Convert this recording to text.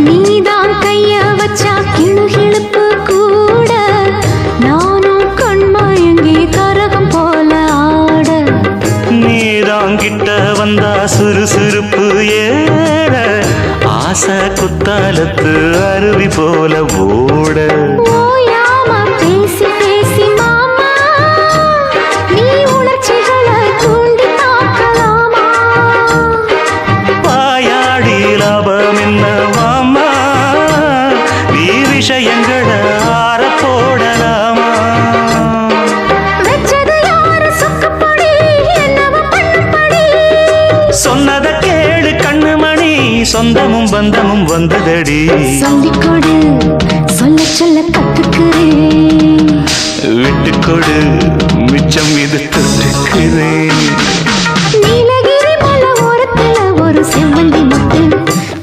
நீதான் கைய வச்சா கிளுகிழுப்பு கூட நானும் கண்மயங்கி கரகம் போல ஆட. நீதான் கிட்ட வந்தா சுறுசுறுப்பு ஏற ஆசை குத்தாலத்து அருவி போல ஓட. ஓயாம பேசி பேசி மாமா நீ உணர்ச்சிகளை தூண்டி தாக்கலாமா? வாயாடி லாபம் என்ன மாமா நீ விஷயங்களை ஆற போடலாமா? வெச்சது யாரு சொக்கப்படி என்னவ பண்ணப்படி? சொன்னத கேளு கண்ணுமணி சொந்தமும் பந்தமும் வந்ததடி. சொல்லிக்கொடு சொல்ல சொல்ல கத்துக்கிறேன். விட்டுக்கொடு மிச்சம் இது தொட்டுக்கிறேன்.